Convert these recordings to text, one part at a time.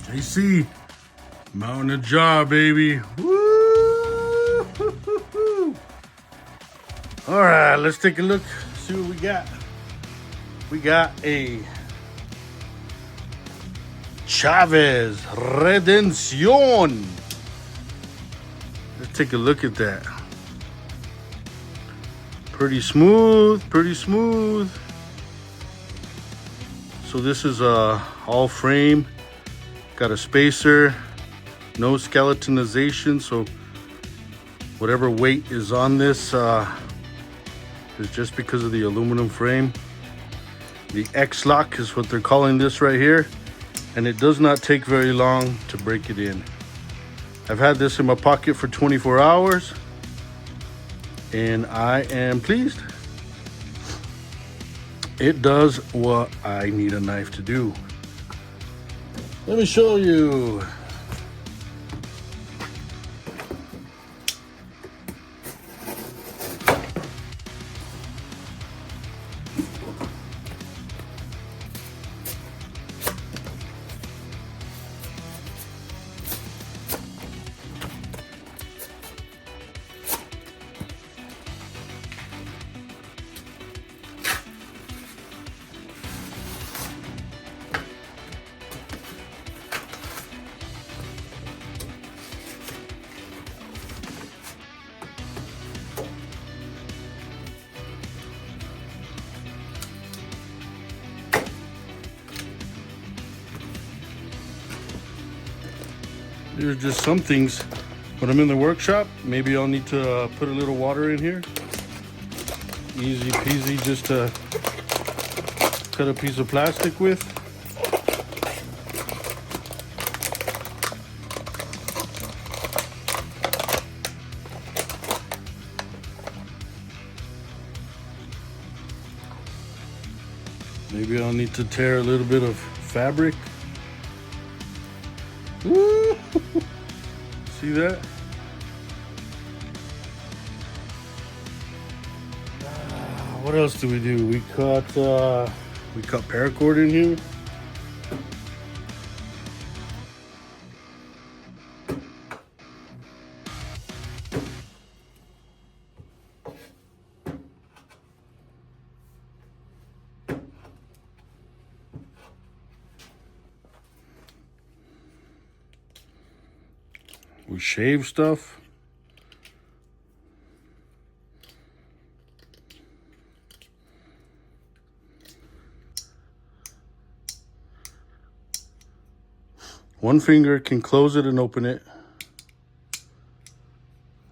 JC, mounting a jaw, baby. Woo! All right, let's take a look, see what we got. We got a Chaves Redencion. Let's take a look at that. Pretty smooth, pretty smooth. So this is all frame. Got a spacer, no skeletonization, so whatever weight is on this is just because of the aluminum frame. The X-Lock is what they're calling this right here, and it does not take very long to break it in. I've had this in my pocket for 24 hours, and I am pleased. It does what I need a knife to do. Let me show you. There's just some things when I'm in the workshop, maybe I'll need to put a little water in here. Easy peasy, just to cut a piece of plastic with. Maybe I'll need to tear a little bit of fabric. Woo! See that? What else do? We cut paracord in here. We shave stuff. One finger can close it and open it.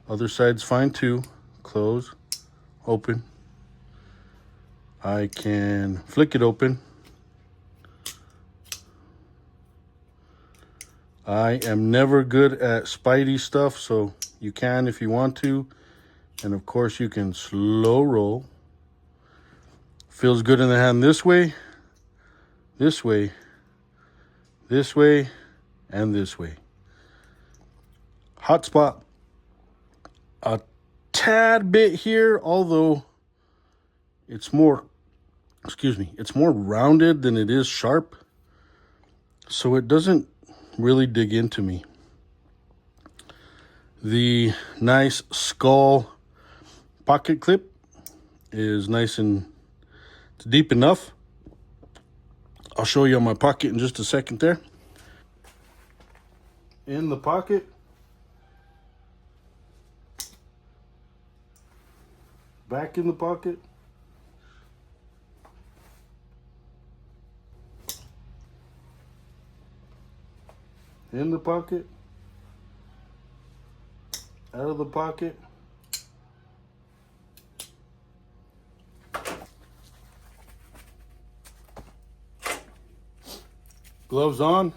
Other side's fine too. Close, open. I can flick it open. I am never good at spidey stuff, so you can if you want to. And of course you can slow roll. Feels good in the hand this way, this way, this way, and this way. Hot spot a tad bit here, although it's more, it's more rounded than it is sharp. So it doesn't really dig into me. The nice skull pocket clip is nice and deep enough. I'll show you on my pocket in just a second there. In the pocket, back in the pocket, in the pocket, out of the pocket, gloves on,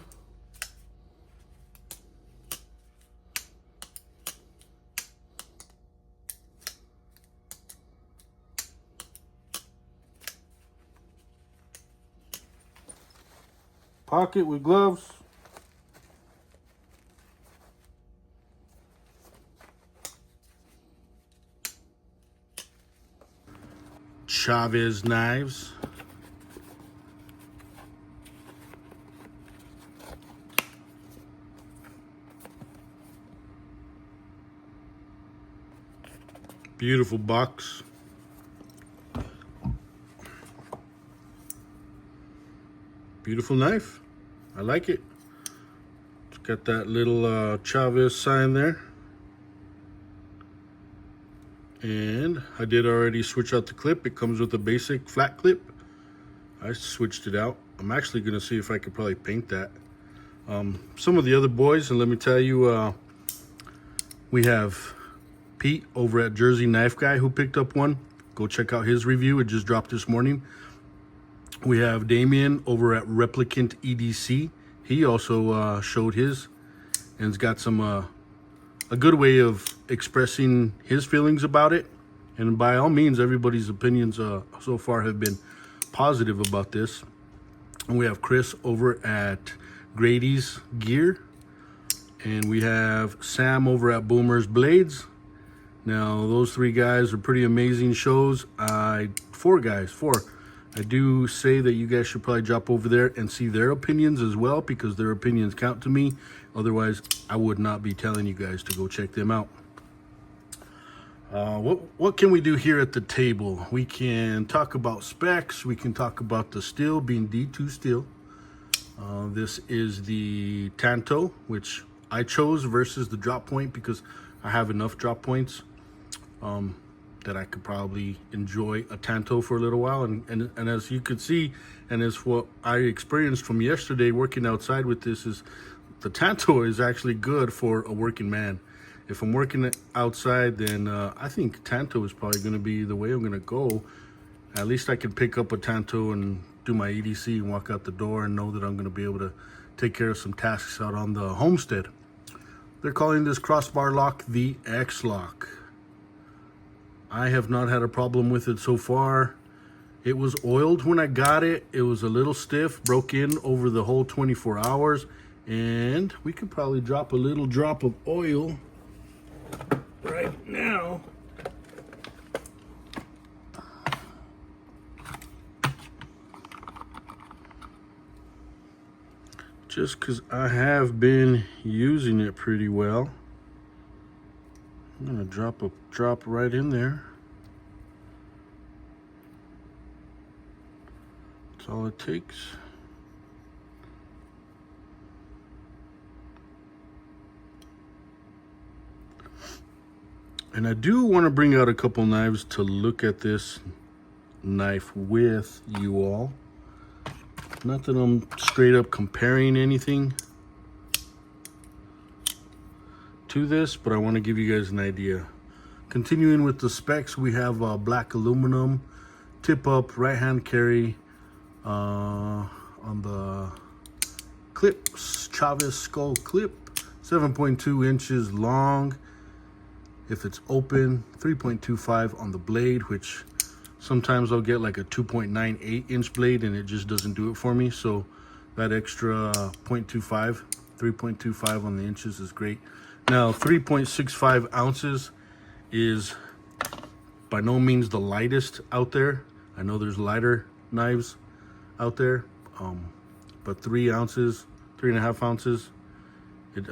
pocket with gloves, Chaves knives. Beautiful box. Beautiful knife. I like it. It's got that little Chaves sign there. And I did already switch out the clip. It comes with a basic flat clip. I switched it out. I'm actually going to see if I could probably paint that. Some of the other boys, and let me tell you, we have Pete over at Jersey Knife Guy who picked up one. Go check out his review. It just dropped this morning. We have Damien over at Replicant EDC. He also showed his, and it's got some a good way of expressing his feelings about it. And by all means, everybody's opinions so far have been positive about this. And we have Chris over at Grady's Gear. And we have Sam over at Boomer's Blades. Now, those three guys are pretty amazing shows. Four. I do say that you guys should probably drop over there and see their opinions as well, because their opinions count to me. Otherwise, I would not be telling you guys to go check them out. What can we do here at the table? We can talk about specs. We can talk about the steel being D2 steel. This is the Tanto, which I chose versus the drop point because I have enough drop points that I could probably enjoy a Tanto for a little while. And as you could see, and as what I experienced from yesterday working outside with this, is the Tanto is actually good for a working man. If I'm working outside, then I think Tanto is probably going to be the way I'm going to go. At least I can pick up a Tanto and do my EDC and walk out the door and know that I'm going to be able to take care of some tasks out on the homestead. They're calling this crossbar lock the X-Lock. I have not had a problem with it so far. It was oiled when I got it. It was a little stiff, broke in over the whole 24 hours. And we could probably drop a little drop of oil right now. Just because I have been using it pretty well. I'm gonna drop a drop right in there. That's all it takes. And I do want to bring out a couple knives to look at this knife with you all. Not that I'm straight up comparing anything to this, but I want to give you guys an idea. Continuing with the specs, we have black aluminum, tip up, right hand carry on the clips, Chaves skull clip, 7.2 inches long. If it's open, 3.25 on the blade, which sometimes I'll get like a 2.98 inch blade and it just doesn't do it for me. So that extra 0.25, 3.25 on the inches is great. Now, 3.65 ounces is by no means the lightest out there. I know there's lighter knives out there, but 3 ounces, 3.5 ounces,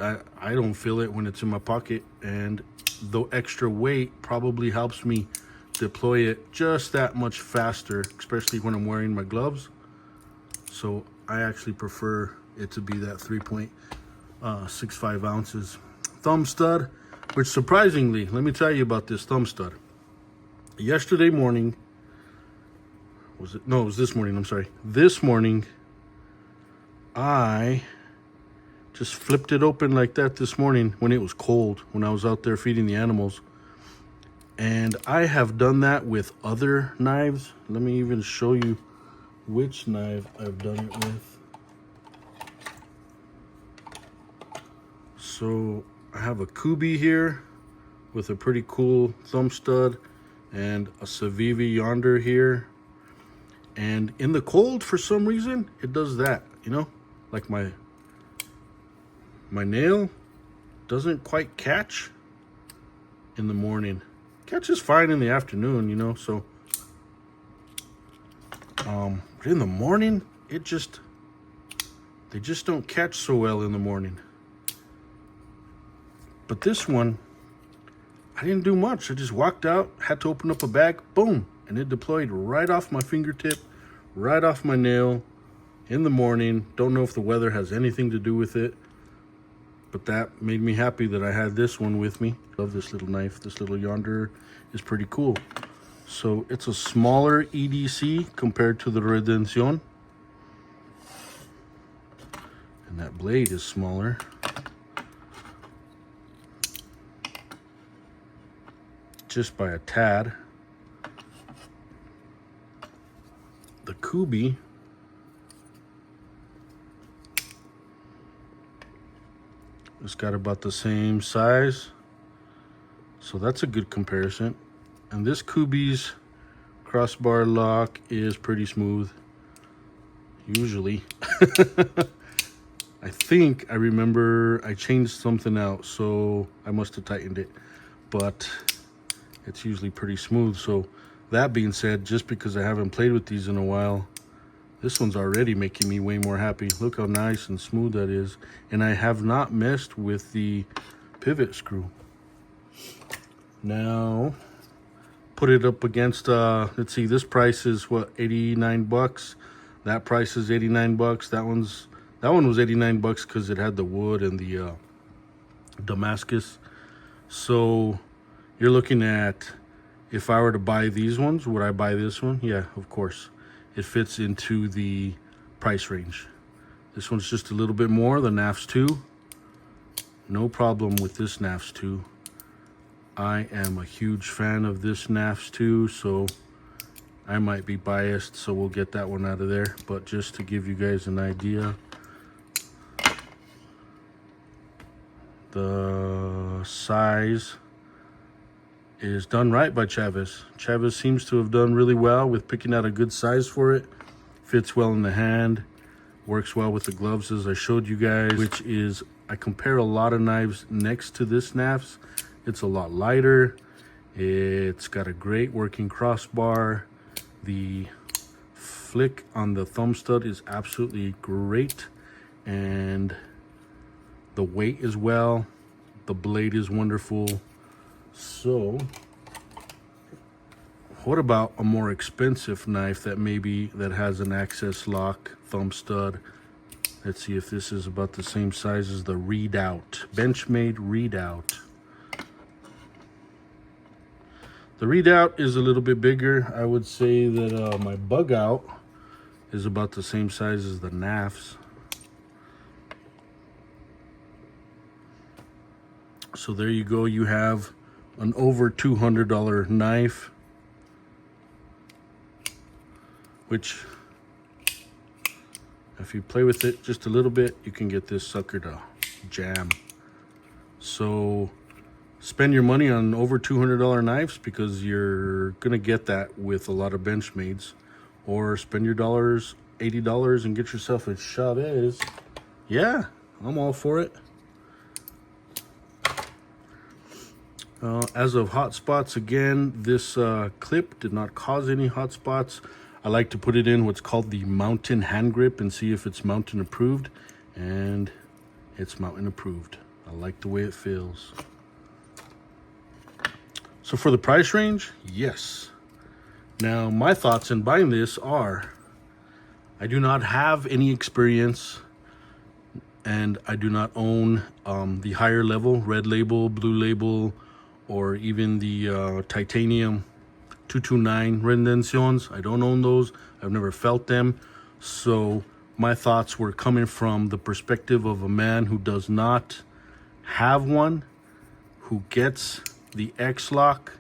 I don't feel it when it's in my pocket. And the extra weight probably helps me deploy it just that much faster, especially when I'm wearing my gloves. So I actually prefer it to be that 3.65 ounces. Thumb stud, which surprisingly, let me tell you about this thumb stud. Yesterday morning, was it? No, it was this morning, I'm sorry. This morning, I just flipped it open like that this morning when it was cold, when I was out there feeding the animals. And I have done that with other knives. Let me even show you which knife I've done it with. So I have a Kubi here with a pretty cool thumb stud and a Civivi yonder here. And in the cold, for some reason, it does that, you know? Like my nail doesn't quite catch in the morning. Catches fine in the afternoon, you know, so but in the morning they just don't catch so well in the morning. But this one, I didn't do much. I just walked out, had to open up a bag, boom, and it deployed right off my fingertip, right off my nail in the morning. Don't know if the weather has anything to do with it, but that made me happy that I had this one with me. Love this little knife. This little yonder is pretty cool. So it's a smaller EDC compared to the Redencion. And that blade is smaller. Just by a tad. The Kubi it's got about the same size, so that's a good comparison. And this Kubi's crossbar lock is pretty smooth, usually. I think I remember I changed something out, so I must have tightened it, but it's usually pretty smooth. So that being said, just because I haven't played with these in a while, this one's already making me way more happy. Look how nice and smooth that is. And I have not messed with the pivot screw. Now, put it up against, let's see, this price is what, 89 bucks. That price is 89 bucks. That one was 89 bucks because it had the wood and the Damascus. So you're looking at, if I were to buy these ones, would I buy this one? Yeah, of course. It fits into the price range. This one's just a little bit more, the NAFS 2. No problem with this NAFS 2. I am a huge fan of this NAFS 2, so I might be biased, so we'll get that one out of there. But just to give you guys an idea, the size is done right by Chaves. Chaves seems to have done really well with picking out a good size for it. Fits well in the hand, works well with the gloves as I showed you guys, which is, I compare a lot of knives next to this NAFS. It's a lot lighter. It's got a great working crossbar. The flick on the thumb stud is absolutely great, and the weight as well. The blade is wonderful. So, what about a more expensive knife that has an access lock, thumb stud? Let's see if this is about the same size as the Redoubt, Benchmade Redoubt. The Redoubt is a little bit bigger. I would say that my Bug Out is about the same size as the NAFS. So there you go. You have an over $200 knife, which if you play with it just a little bit, you can get this sucker to jam. So spend your money on over $200 knives, because you're gonna get that with a lot of Benchmades. Or spend your $80 and get yourself a Chaves. Yeah, I'm all for it. As of hot spots, again, this clip did not cause any hot spots. I like to put it in what's called the mountain hand grip and see if it's mountain approved, and it's mountain approved. I like the way it feels. So for the price range, yes. Now, my thoughts in buying this are, I do not have any experience, and I do not own the higher level, red label, blue label, or even the titanium 229 Redencions. I don't own those. I've never felt them. So my thoughts were coming from the perspective of a man who does not have one, who gets the X-Lock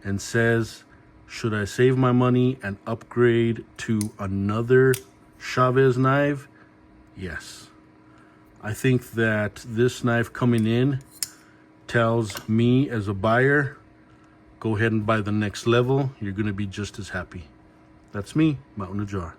and says, should I save my money and upgrade to another Chaves knife? Yes. I think that this knife coming in tells me as a buyer, go ahead and buy the next level. You're going to be just as happy. That's me, Mountain Ajar.